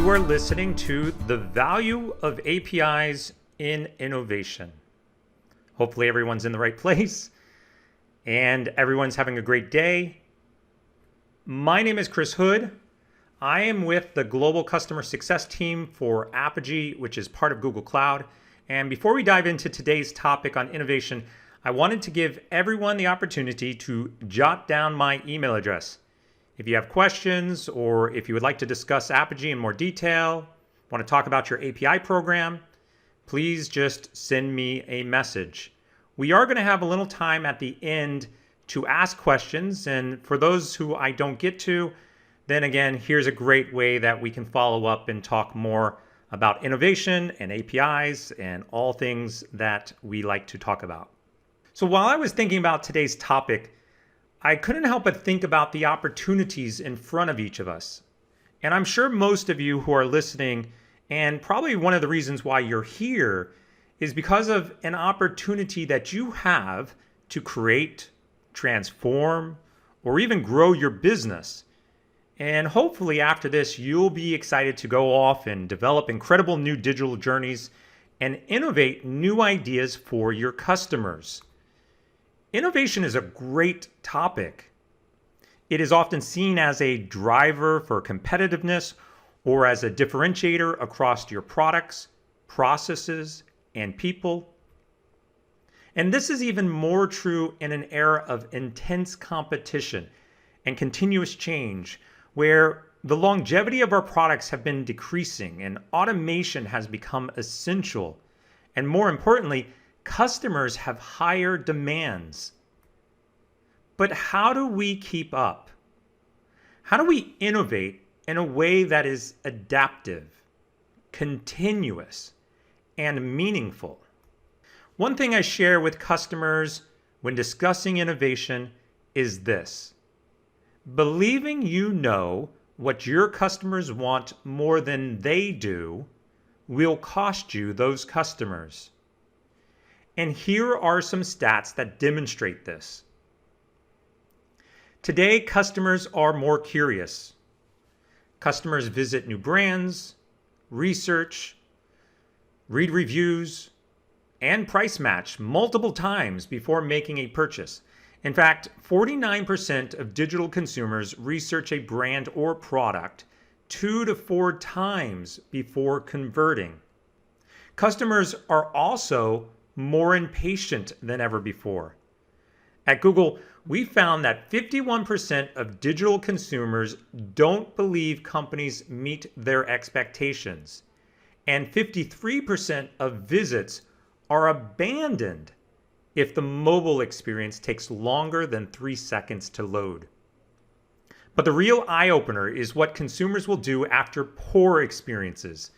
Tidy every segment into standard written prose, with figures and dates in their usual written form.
You are listening to The Value of APIs in Innovation. Hopefully everyone's in the right place and everyone's having a great day. My name is Chris Hood. I am with the Global Customer Success Team for Apogee, which is part of Google Cloud. And before we dive into today's topic on innovation, I wanted to give everyone the opportunity to jot down my email address. If you have questions or if you would like to discuss Apogee in more detail, want to talk about your API program, please just send me a message. We are going to have a little time at the end to ask questions, and for those who I don't get to, then again, here's a great way that we can follow up and talk more about innovation and APIs and all things that we like to talk about. So while I was thinking about today's topic, I couldn't help but think about the opportunities in front of each of us. And I'm sure most of you who are listening, and probably one of the reasons why you're here, is because of an opportunity that you have to create, transform, or even grow your business. And hopefully after this, you'll be excited to go off and develop incredible new digital journeys and innovate new ideas for your customers. Innovation is a great topic. It is often seen as a driver for competitiveness or as a differentiator across your products, processes, and people. And this is even more true in an era of intense competition and continuous change, where the longevity of our products have been decreasing and automation has become essential. And more importantly, customers have higher demands. But how do we keep up? How do we innovate in a way that is adaptive, continuous, and meaningful? One thing I share with customers when discussing innovation is this: believing you know what your customers want more than they do will cost you those customers. And here are some stats that demonstrate this. Today, customers are more curious. Customers visit new brands, research, read reviews, and price match multiple times before making a purchase. In fact, 49% of digital consumers research a brand or product 2 to 4 times before converting. Customers are also more impatient than ever before. At Google, we found that 51% of digital consumers don't believe companies meet their expectations, and 53% of visits are abandoned if the mobile experience takes longer than 3 seconds to load. But the real eye-opener is what consumers will do after poor experiences.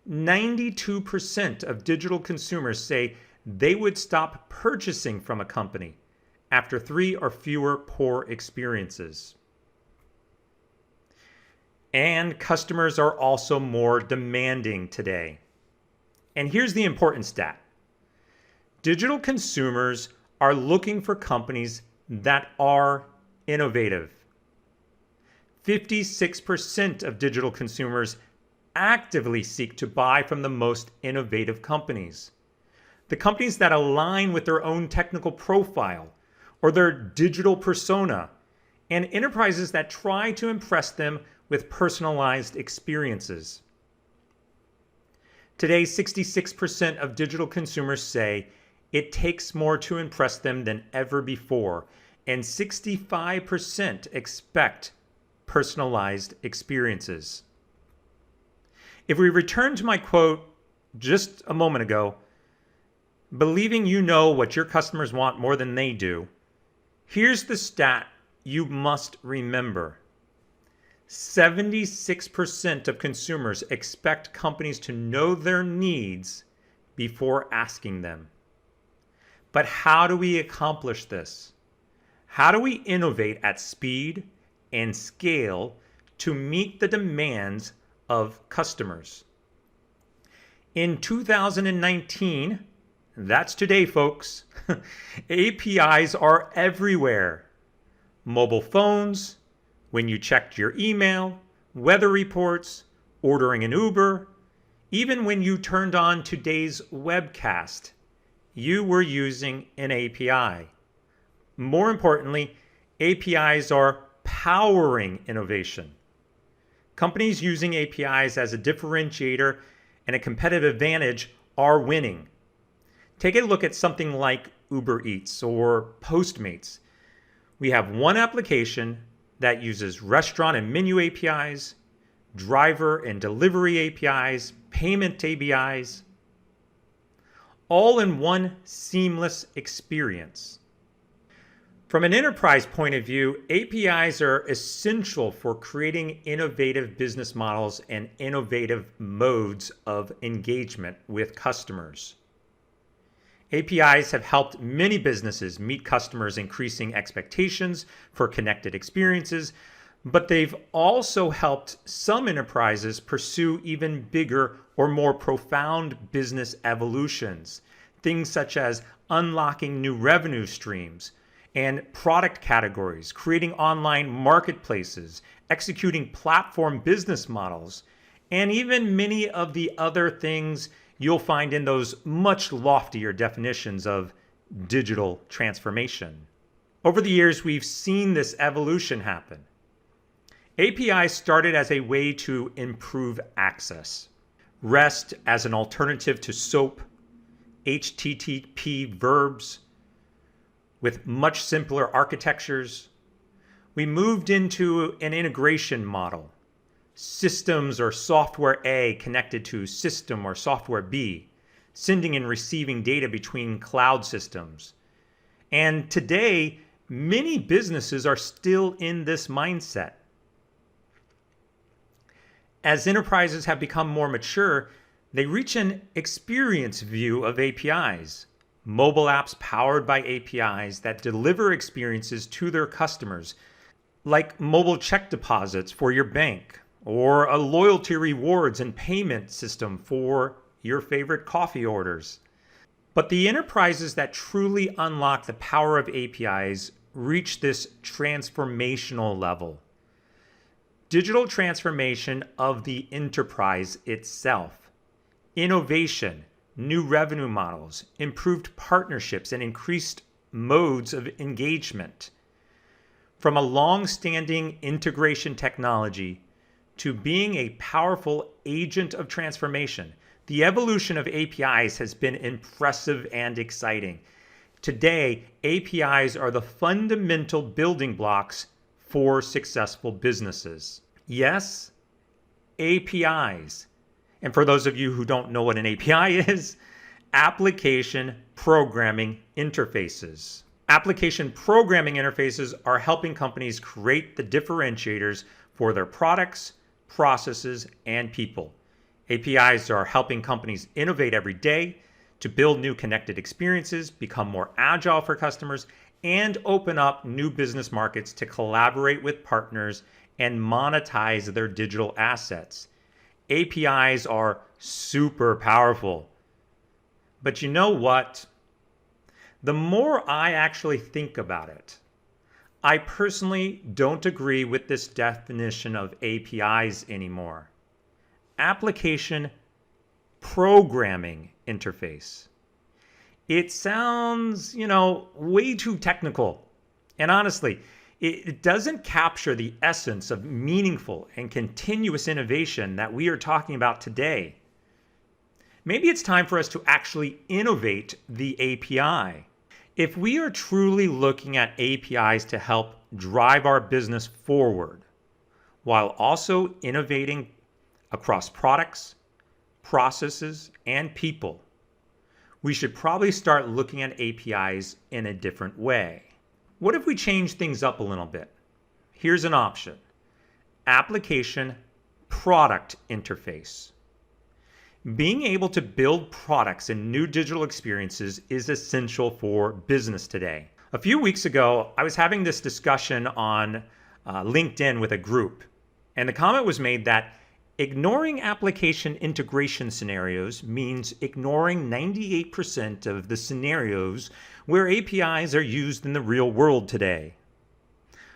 92% of digital consumers say they would stop purchasing from a company after 3 or fewer poor experiences. And customers are also more demanding today. And here's the important stat. Digital consumers are looking for companies that are innovative. 56% of digital consumers actively seek to buy from the most innovative companies. The companies that align with their own technical profile or their digital persona, and enterprises that try to impress them with personalized experiences. Today, 66% of digital consumers say it takes more to impress them than ever before, and 65% expect personalized experiences. If we return to my quote just a moment ago, believing you know what your customers want more than they do, here's the stat you must remember. 76% of consumers expect companies to know their needs before asking them. But how do we accomplish this? How do we innovate at speed and scale to meet the demands of customers? In 2019, that's today, folks, APIs are everywhere. Mobile phones, when you checked your email, weather reports, ordering an Uber, even when you turned on today's webcast, you were using an API. More importantly, APIs are powering innovation. Companies using APIs as a differentiator and a competitive advantage are winning. Take a look at something like Uber Eats or Postmates. We have one application that uses restaurant and menu APIs, driver and delivery APIs, payment APIs, all in one seamless experience. From an enterprise point of view, APIs are essential for creating innovative business models and innovative modes of engagement with customers. APIs have helped many businesses meet customers' increasing expectations for connected experiences, but they've also helped some enterprises pursue even bigger or more profound business evolutions, things such as unlocking new revenue streams and product categories, creating online marketplaces, executing platform business models, and even many of the other things you'll find in those much loftier definitions of digital transformation. Over the years, we've seen this evolution happen. APIs started as a way to improve access. REST as an alternative to SOAP, HTTP verbs, with much simpler architectures. We moved into an integration model. Systems or software A connected to system or software B, sending and receiving data between cloud systems. And today, many businesses are still in this mindset. As enterprises have become more mature, they reach an experience view of APIs. Mobile apps powered by APIs that deliver experiences to their customers, like mobile check deposits for your bank, or a loyalty rewards and payment system for your favorite coffee orders. But the enterprises that truly unlock the power of APIs reach this transformational level. Digital transformation of the enterprise itself. Innovation, new revenue models, improved partnerships, and increased modes of engagement. From a long-standing integration technology to being a powerful agent of transformation, the evolution of APIs has been impressive and exciting. Today, APIs are the fundamental building blocks for successful businesses. Yes, APIs. And for those of you who don't know what an API is, application programming interfaces. Application programming interfaces are helping companies create the differentiators for their products, processes, and people. APIs are helping companies innovate every day to build new connected experiences, become more agile for customers, and open up new business markets to collaborate with partners and monetize their digital assets. APIs are super powerful. But you know what? The more I actually think about it, I personally don't agree with this definition of APIs anymore. Application programming interface. It sounds, way too technical. And honestly, it doesn't capture the essence of meaningful and continuous innovation that we are talking about today. Maybe it's time for us to actually innovate the API. If we are truly looking at APIs to help drive our business forward, while also innovating across products, processes, and people, we should probably start looking at APIs in a different way. What if we change things up a little bit? Here's an option. Application product interface. Being able to build products and new digital experiences is essential for business today. A few weeks ago, I was having this discussion on LinkedIn with a group, and the comment was made that ignoring application integration scenarios means ignoring 98% of the scenarios where APIs are used in the real world today.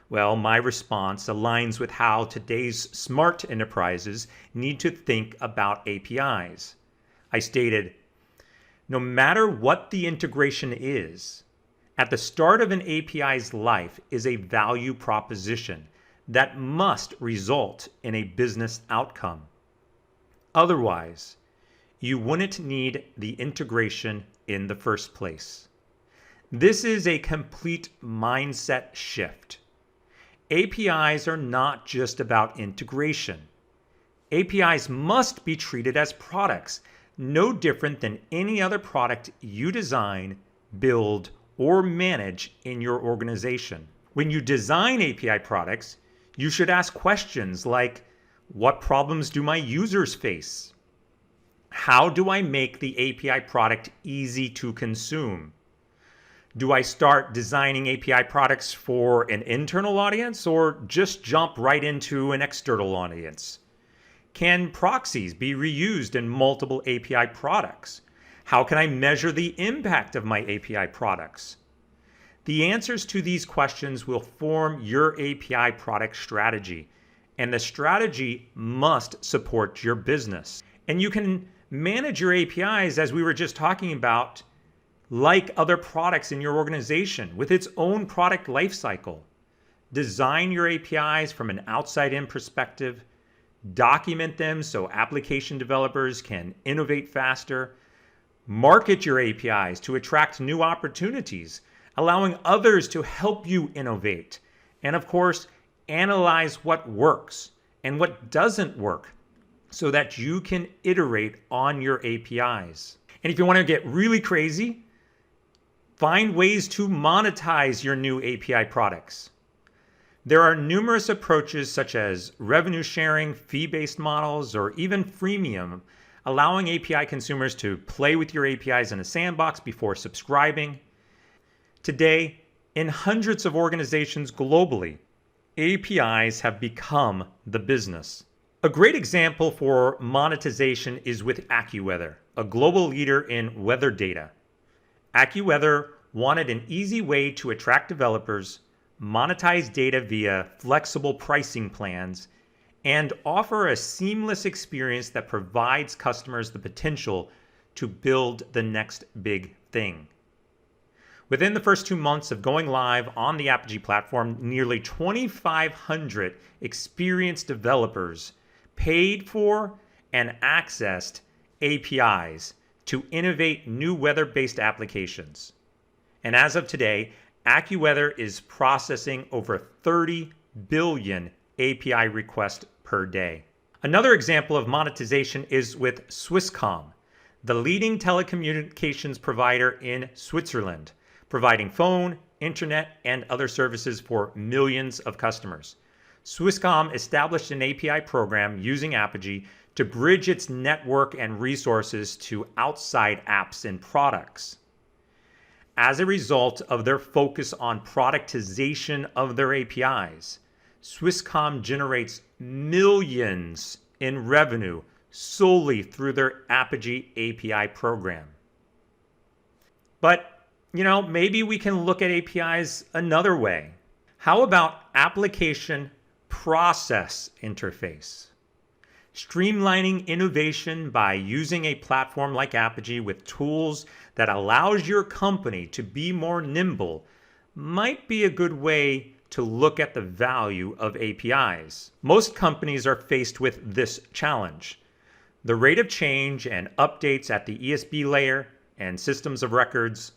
Well, my response aligns with how today's smart enterprises need to think about APIs. I stated, no matter what the integration is, at the start of an API's life is a value proposition that must result in a business outcome. Otherwise, you wouldn't need the integration in the first place. This is a complete mindset shift. APIs are not just about integration. APIs must be treated as products, no different than any other product you design, build, or manage in your organization. When you design API products, you should ask questions like, what problems do my users face? How do I make the API product easy to consume? Do I start designing API products for an internal audience or just jump right into an external audience? Can proxies be reused in multiple API products? How can I measure the impact of my API products? The answers to these questions will form your API product strategy, and the strategy must support your business. And you can manage your APIs, as we were just talking about, like other products in your organization with its own product lifecycle. Design your APIs from an outside-in perspective, document them so application developers can innovate faster, market your APIs to attract new opportunities, allowing others to help you innovate, and of course, analyze what works and what doesn't work so that you can iterate on your APIs. And if you want to get really crazy, find ways to monetize your new API products. There are numerous approaches such as revenue sharing, fee-based models, or even freemium, allowing API consumers to play with your APIs in a sandbox before subscribing. Today, in hundreds of organizations globally, APIs have become the business. A great example for monetization is with AccuWeather, a global leader in weather data. AccuWeather wanted an easy way to attract developers, monetize data via flexible pricing plans, and offer a seamless experience that provides customers the potential to build the next big thing. Within the first 2 months of going live on the Apogee platform, nearly 2,500 experienced developers paid for and accessed APIs to innovate new weather-based applications. And as of today, AccuWeather is processing over 30 billion API requests per day. Another example of monetization is with Swisscom, the leading telecommunications provider in Switzerland, providing phone, internet, and other services for millions of customers. Swisscom established an API program using Apogee to bridge its network and resources to outside apps and products. As a result of their focus on productization of their APIs, Swisscom generates millions in revenue solely through their Apogee API program. But maybe we can look at APIs another way. How about application process interface? Streamlining innovation by using a platform like Apogee with tools that allows your company to be more nimble might be a good way to look at the value of APIs. Most companies are faced with this challenge. The rate of change and updates at the ESB layer and systems of records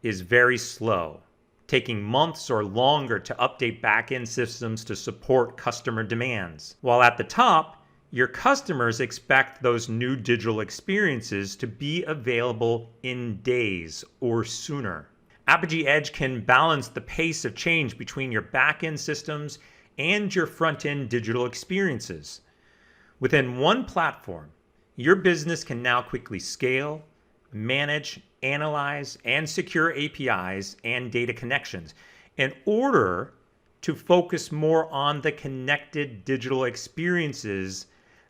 is very slow, taking months or longer to update back-end systems to support customer demands. While at the top, your customers expect those new digital experiences to be available in days or sooner. Apogee Edge can balance the pace of change between your back-end systems and your front-end digital experiences. Within one platform, your business can now quickly scale, manage, analyze, and secure APIs and data connections in order to focus more on the connected digital experiences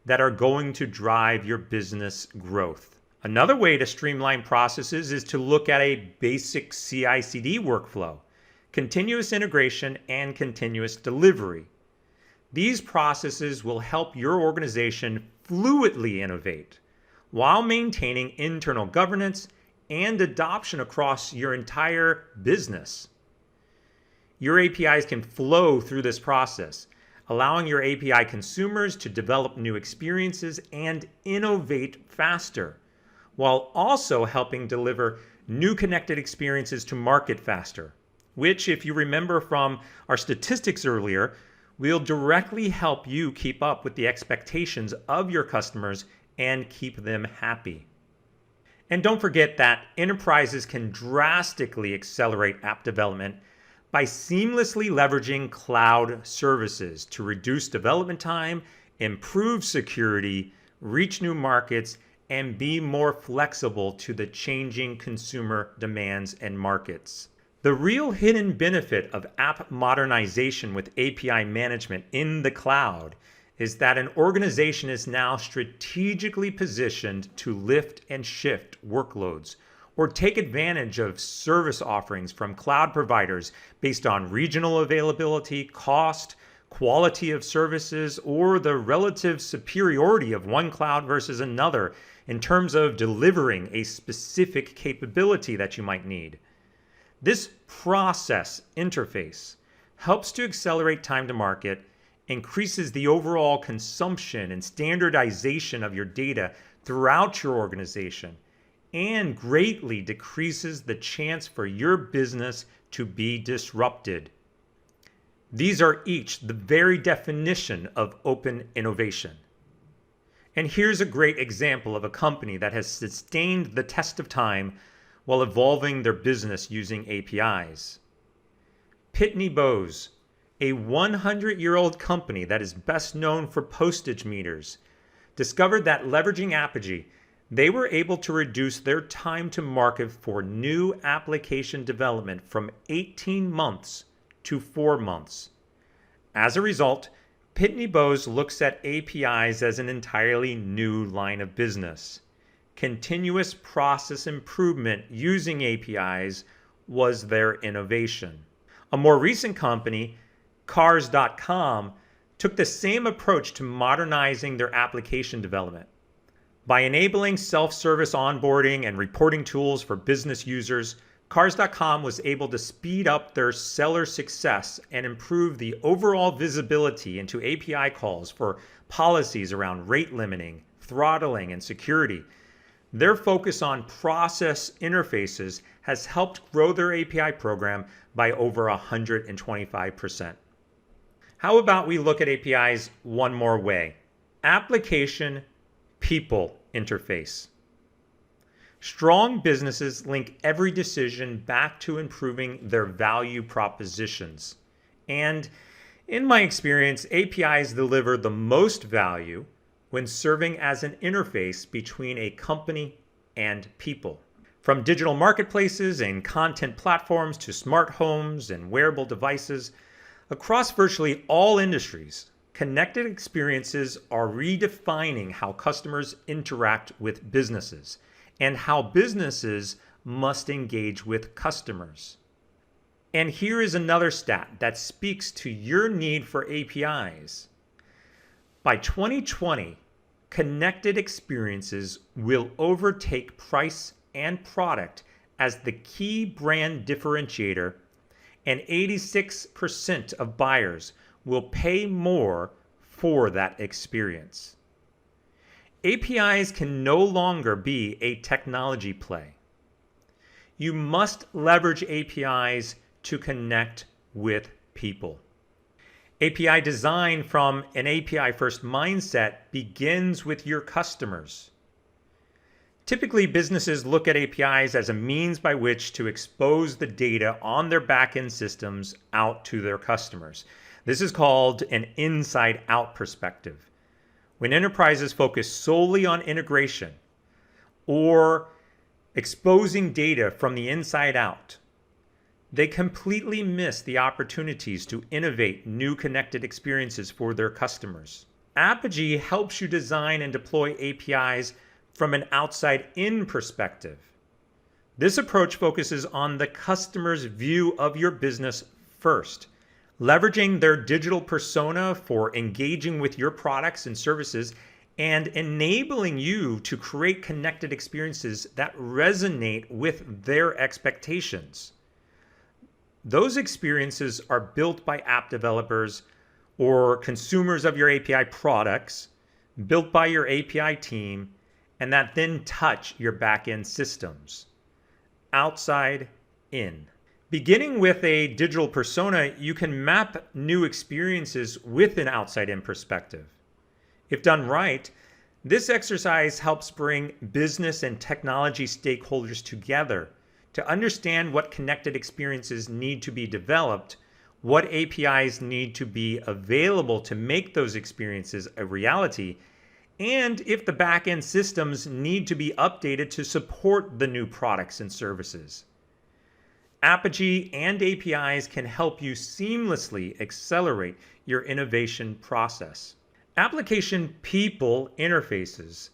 that are going to drive your business growth. Another way to streamline processes is to look at a basic CI/CD workflow. continuous integration, and continuous delivery. These processes will help your organization fluidly innovate while maintaining internal governance and adoption across your entire business. Your APIs can flow through this process, allowing your API consumers to develop new experiences and innovate faster, while also helping deliver new connected experiences to market faster, which, if you remember from our statistics earlier, will directly help you keep up with the expectations of your customers and keep them happy. And don't forget that enterprises can drastically accelerate app development by seamlessly leveraging cloud services to reduce development time, improve security, reach new markets, and be more flexible to the changing consumer demands and markets. The real hidden benefit of app modernization with API management in the cloud is that an organization is now strategically positioned to lift and shift workloads or take advantage of service offerings from cloud providers based on regional availability, cost, quality of services, or the relative superiority of one cloud versus another in terms of delivering a specific capability that you might need. This process interface helps to accelerate time to market, increases the overall consumption and standardization of your data throughout your organization, and greatly decreases the chance for your business to be disrupted. These are each the very definition of open innovation. And here's a great example of a company that has sustained the test of time while evolving their business using APIs. Pitney Bowes, a 100-year-old company that is best known for postage meters, discovered that leveraging Apogee, they were able to reduce their time to market for new application development from 18 months to 4 months. As a result, Pitney Bowes looks at APIs as an entirely new line of business. Continuous process improvement using APIs was their innovation. A more recent company, Cars.com, took the same approach to modernizing their application development. By enabling self-service onboarding and reporting tools for business users, Cars.com was able to speed up their seller success and improve the overall visibility into API calls for policies around rate limiting, throttling, and security. Their focus on process interfaces has helped grow their API program by over 125%. How about we look at APIs one more way? Application people interface. Strong businesses link every decision back to improving their value propositions. And in my experience, APIs deliver the most value when serving as an interface between a company and people. From digital marketplaces and content platforms to smart homes and wearable devices, across virtually all industries, connected experiences are redefining how customers interact with businesses and how businesses must engage with customers. And here is another stat that speaks to your need for APIs. By 2020, connected experiences will overtake price and product as the key brand differentiator, and 86% of buyers will pay more for that experience. APIs can no longer be a technology play. You must leverage APIs to connect with people. API design from an API-first mindset begins with your customers. Typically, businesses look at APIs as a means by which to expose the data on their back-end systems out to their customers. This is called an inside-out perspective. When enterprises focus solely on integration or exposing data from the inside out, they completely miss the opportunities to innovate new connected experiences for their customers. Apogee helps you design and deploy APIs from an outside-in perspective. This approach focuses on the customer's view of your business first, leveraging their digital persona for engaging with your products and services and enabling you to create connected experiences that resonate with their expectations. Those experiences are built by app developers or consumers of your API products, built by your API team, and that then touch your backend systems. Outside in. Beginning with a digital persona, you can map new experiences with an outside-in perspective. If done right, this exercise helps bring business and technology stakeholders together to understand what connected experiences need to be developed, what APIs need to be available to make those experiences a reality, and if the back-end systems need to be updated to support the new products and services. Apogee and APIs can help you seamlessly accelerate your innovation process. Application people interfaces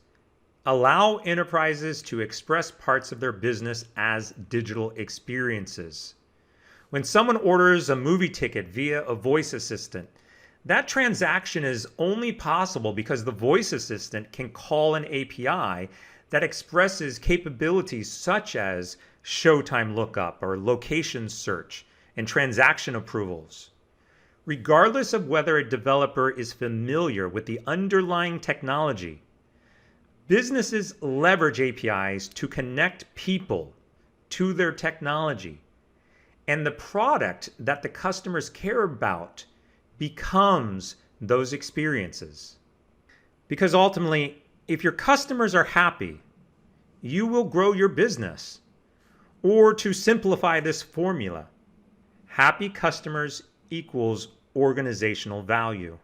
allow enterprises to express parts of their business as digital experiences. When someone orders a movie ticket via a voice assistant, that transaction is only possible because the voice assistant can call an API that expresses capabilities such as showtime lookup or location search and transaction approvals. Regardless of whether a developer is familiar with the underlying technology, businesses leverage APIs to connect people to their technology, and the product that the customers care about becomes those experiences. Because ultimately, if your customers are happy, you will grow your business. Or to simplify this formula, happy customers equals organizational value.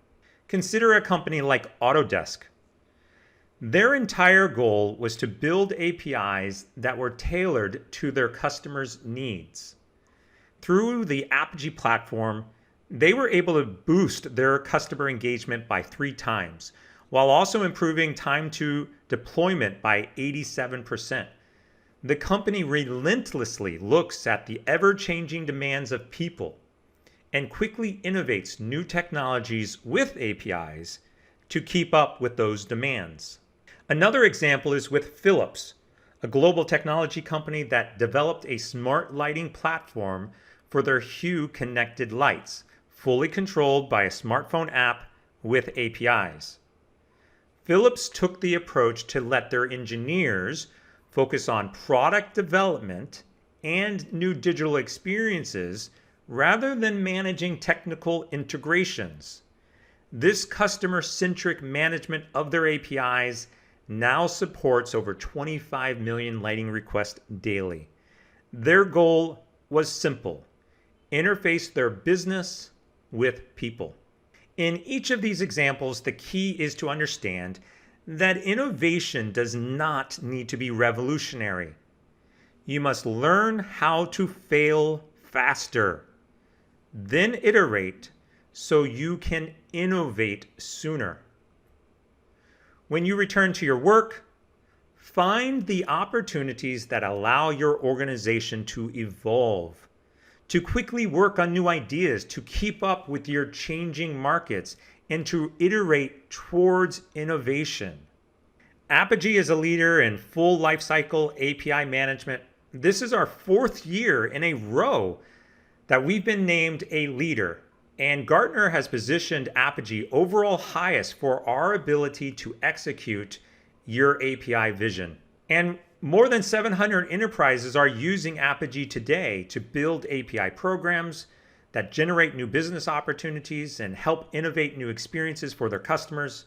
Consider a company like Autodesk. Their entire goal was to build APIs that were tailored to their customers' needs. Through the Apogee platform, they were able to boost their customer engagement by 3 times, while also improving time to deployment by 87%. The company relentlessly looks at the ever-changing demands of people and quickly innovates new technologies with APIs to keep up with those demands. Another example is with Philips, a global technology company that developed a smart lighting platform for their Hue connected lights, fully controlled by a smartphone app with APIs. Philips took the approach to let their engineers focus on product development and new digital experiences rather than managing technical integrations. This customer-centric management of their APIs now supports over 25 million lighting requests daily. Their goal was simple: interface their business with people. In each of these examples, the key is to understand that innovation does not need to be revolutionary. You must learn how to fail faster, then iterate so you can innovate sooner. When you return to your work, find the opportunities that allow your organization to evolve, to quickly work on new ideas, to keep up with your changing markets, and to iterate towards innovation. Apogee is a leader in full lifecycle API management. This is our 4th year in a row that we've been named a leader, and Gartner has positioned Apogee overall highest for our ability to execute your API vision. And more than 700 enterprises are using Apogee today to build API programs that generate new business opportunities and help innovate new experiences for their customers.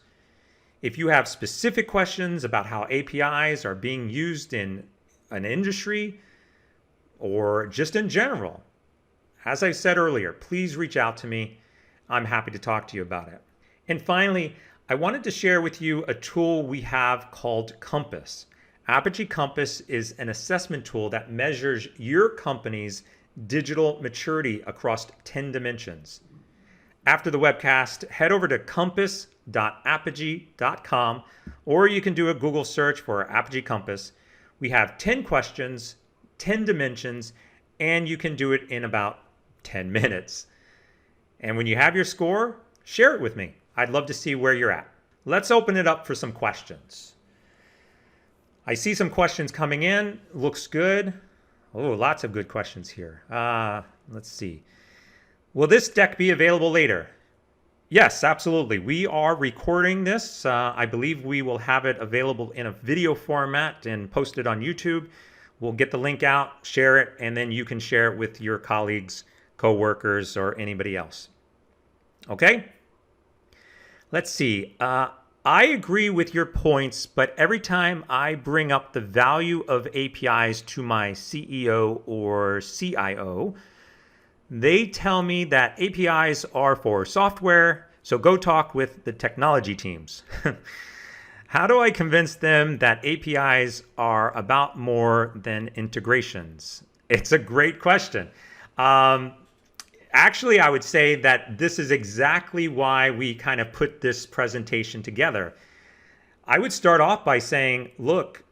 If you have specific questions about how APIs are being used in an industry or just in general, as I said earlier, please reach out to me. I'm happy to talk to you about it. And finally, I wanted to share with you a tool we have called Compass. Apogee Compass is an assessment tool that measures your company's digital maturity across 10 dimensions. After the webcast, head over to compass.apogee.com, or you can do a Google search for Apogee Compass. We have 10 questions 10 dimensions, and you can do it in about 10 minutes. And when you have your score, share it with me. I'd love to see where you're at. Let's open it up for some questions. I see some questions coming in. Looks good. Oh, lots of good questions here. Let's see. Will this deck be available later? Yes, absolutely. We are recording this. I believe we will have it available in a video format and post it on YouTube. We'll get the link out, share it, and then you can share it with your colleagues, coworkers, or anybody else. Okay? Let's see. I agree with your points, but every time I bring up the value of APIs to my CEO or CIO, they tell me that APIs are for software, so go talk with the technology teams. How do I convince them that APIs are about more than integrations? It's a great question. Actually, I would say that this is exactly why we kind of put this presentation together. I would start off by saying, look,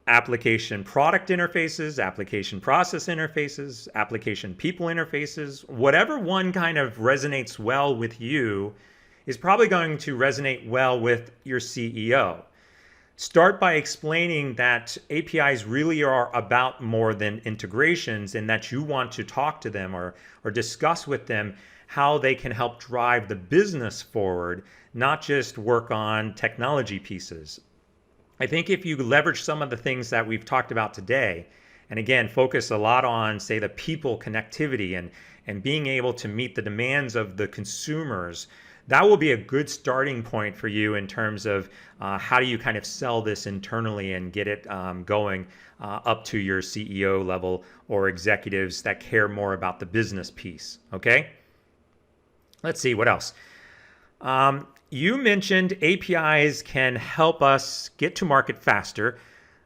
application product interfaces, application process interfaces, application people interfaces, whatever one kind of resonates well with you is probably going to resonate well with your CEO. Start by explaining that APIs really are about more than integrations and that you want to talk to them or discuss with them how they can help drive the business forward, not just work on technology pieces. I think if you leverage some of the things that we've talked about today, and again, focus a lot on, say, the people connectivity and being able to meet the demands of the consumers, that will be a good starting point for you in terms of how do you kind of sell this internally and get it going up to your CEO level or executives that care more about the business piece, okay? Let's see, what else? You mentioned APIs can help us get to market faster,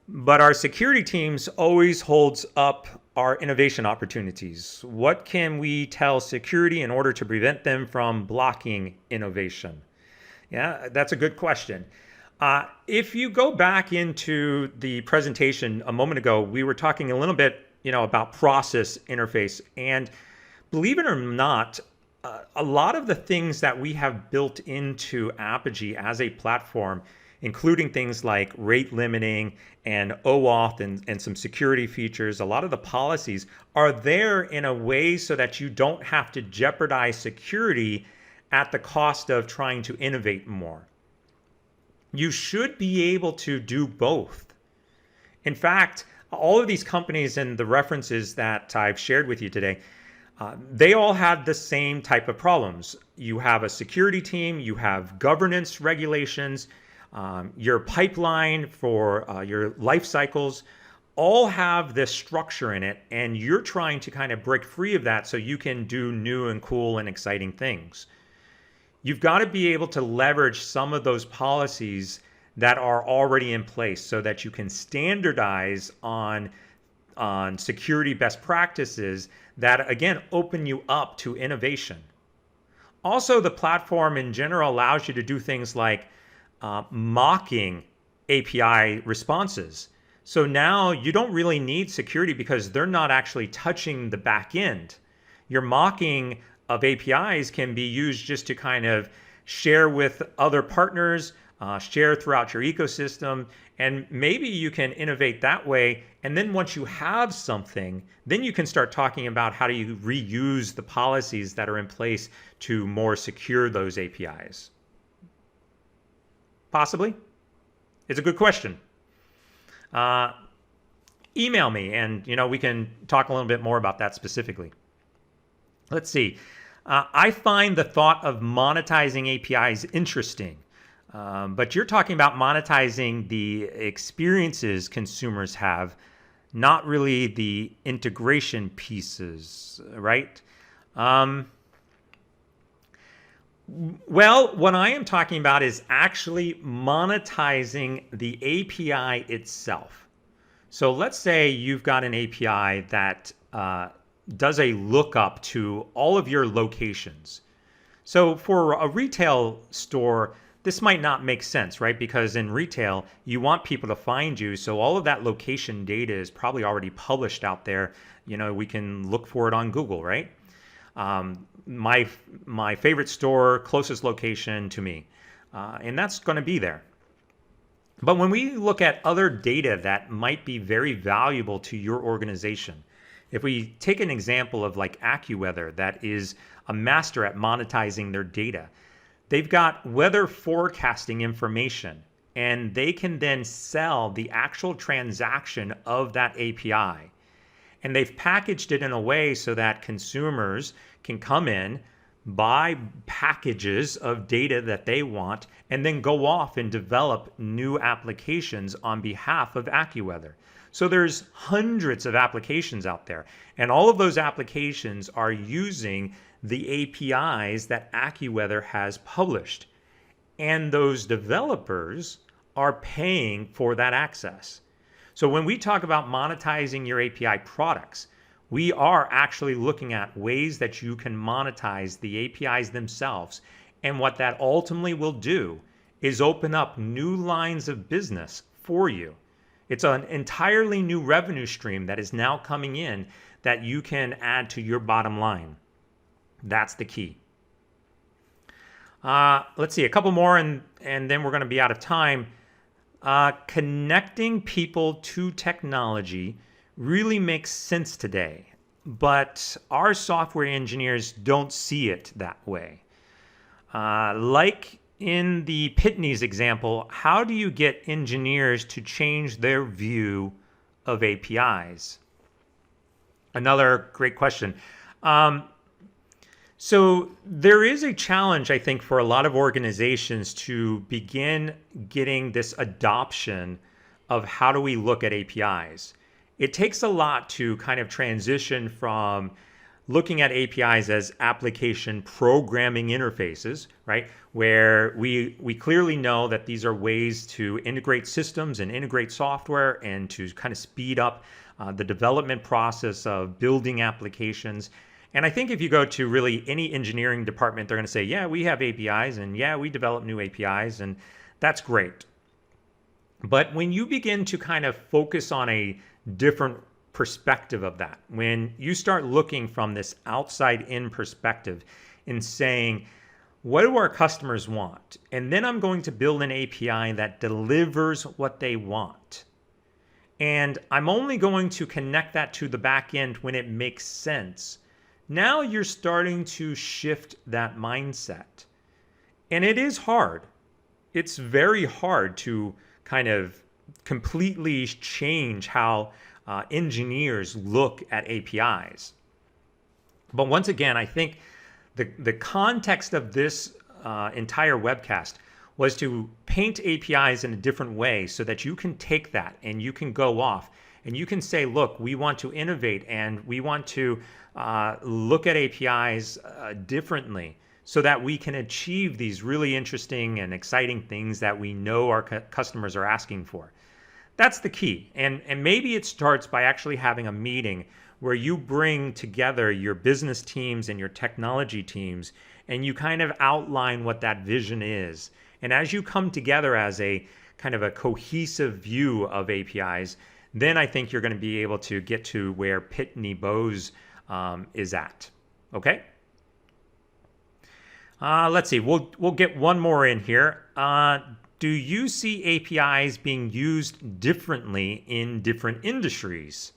but our security teams always holds up our innovation opportunities. What can we tell security in order to prevent them from blocking innovation? Yeah, that's a good question. If you go back into the presentation a moment ago, we were talking a little bit, about process interface, and believe it or not, a lot of the things that we have built into Apogee as a platform, including things like rate limiting and OAuth and some security features, a lot of the policies are there in a way so that you don't have to jeopardize security at the cost of trying to innovate more. You should be able to do both. In fact, all of these companies and the references that I've shared with you today, they all have the same type of problems. You have a security team, you have governance regulations, your pipeline for your life cycles all have this structure in it, and you're trying to kind of break free of that so you can do new and cool and exciting things. You've got to be able to leverage some of those policies that are already in place so that you can standardize on security best practices that, again, open you up to innovation. Also, the platform in general allows you to do things like mocking API responses. So now you don't really need security because they're not actually touching the back end. Your mocking of APIs can be used just to kind of share with other partners, share throughout your ecosystem, and maybe you can innovate that way. And then once you have something, then you can start talking about how do you reuse the policies that are in place to more secure those APIs. Possibly. It's a good question. Email me and we can talk a little bit more about that specifically. Let's see. I find the thought of monetizing APIs interesting. But you're talking about monetizing the experiences consumers have, not really the integration pieces, right? Well, what I am talking about is actually monetizing the API itself. So let's say you've got an API that does a lookup to all of your locations. So for a retail store, this might not make sense, right? Because in retail, you want people to find you. So all of that location data is probably already published out there. We can look for it on Google, right? My favorite store, closest location to me, and that's going to be there. But when we look at other data that might be very valuable to your organization, if we take an example of like AccuWeather, that is a master at monetizing their data, they've got weather forecasting information, and they can then sell the actual transaction of that API. And they've packaged it in a way so that consumers can come in, buy packages of data that they want, and then go off and develop new applications on behalf of AccuWeather. So there's hundreds of applications out there, and all of those applications are using the APIs that AccuWeather has published. And those developers are paying for that access. So when we talk about monetizing your API products, we are actually looking at ways that you can monetize the APIs themselves. And what that ultimately will do is open up new lines of business for you. It's an entirely new revenue stream that is now coming in that you can add to your bottom line. That's the key. Let's see, a couple more and then we're going to be out of time. Connecting people to technology really makes sense today, but our software engineers don't see it that way. Like in the Pitney's example, how do you get engineers to change their view of APIs? Another great question. So there is a challenge, I think, for a lot of organizations to begin getting this adoption of how do we look at APIs. It takes a lot to kind of transition from looking at APIs as application programming interfaces, right? Where we clearly know that these are ways to integrate systems and integrate software and to kind of speed up the development process of building applications. And I think if you go to really any engineering department, they're going to say, yeah, we have APIs and yeah, we develop new APIs, and that's great. But when you begin to kind of focus on a different perspective of that, when you start looking from this outside in perspective and saying, what do our customers want? And then I'm going to build an API that delivers what they want. And I'm only going to connect that to the back end when it makes sense. Now you're starting to shift that mindset. And it is hard. It's very hard to kind of completely change how engineers look at APIs. But once again, I think the context of this entire webcast was to paint APIs in a different way so that you can take that and you can go off and you can say, look, we want to innovate and we want to look at APIs differently so that we can achieve these really interesting and exciting things that we know our customers are asking for. That's the key. And maybe it starts by actually having a meeting where you bring together your business teams and your technology teams and you kind of outline what that vision is. And as you come together as a kind of a cohesive view of APIs, then I think you're going to be able to get to where Pitney Bowes is at. Okay? Let's see. We'll get one more in here. Do you see APIs being used differently in different industries?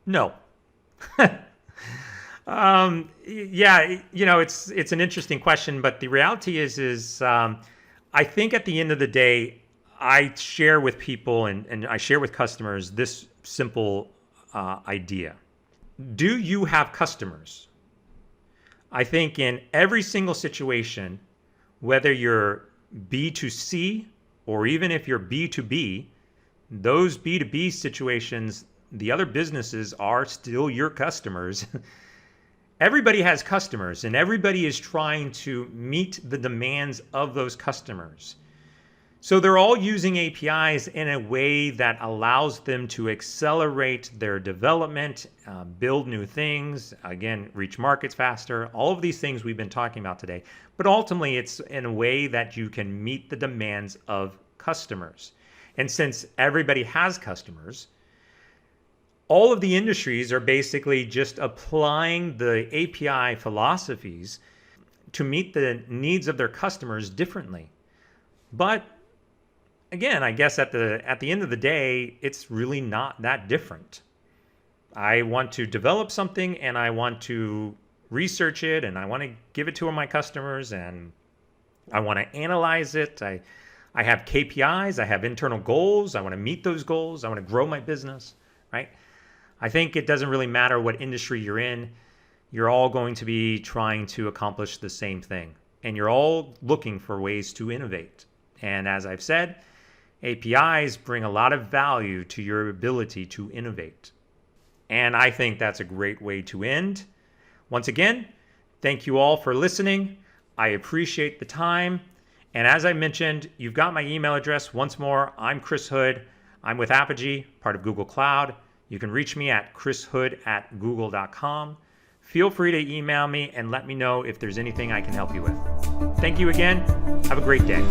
No. Yeah, it's an interesting question, but the reality is I think at the end of the day, I share with people and I share with customers this simple idea. Do you have customers? I think in every single situation, whether you're B2C or even if you're B2B, those B2B situations, the other businesses are still your customers. Everybody has customers and everybody is trying to meet the demands of those customers. So they're all using APIs in a way that allows them to accelerate their development, build new things, again, reach markets faster, all of these things we've been talking about today. But ultimately, it's in a way that you can meet the demands of customers. And since everybody has customers, all of the industries are basically just applying the API philosophies to meet the needs of their customers differently. But again, I guess at the end of the day, it's really not that different. I want to develop something and I want to research it and I want to give it to my customers and I want to analyze it. I have KPIs, I have internal goals, I want to meet those goals, I want to grow my business, right? I think it doesn't really matter what industry you're in. You're all going to be trying to accomplish the same thing. And you're all looking for ways to innovate. And as I've said, APIs bring a lot of value to your ability to innovate. And I think that's a great way to end. Once again, thank you all for listening. I appreciate the time. And as I mentioned, you've got my email address. Once more, I'm Chris Hood. I'm with Apogee, part of Google Cloud. You can reach me at chrishood@google.com. Feel free to email me and let me know if there's anything I can help you with. Thank you again. Have a great day.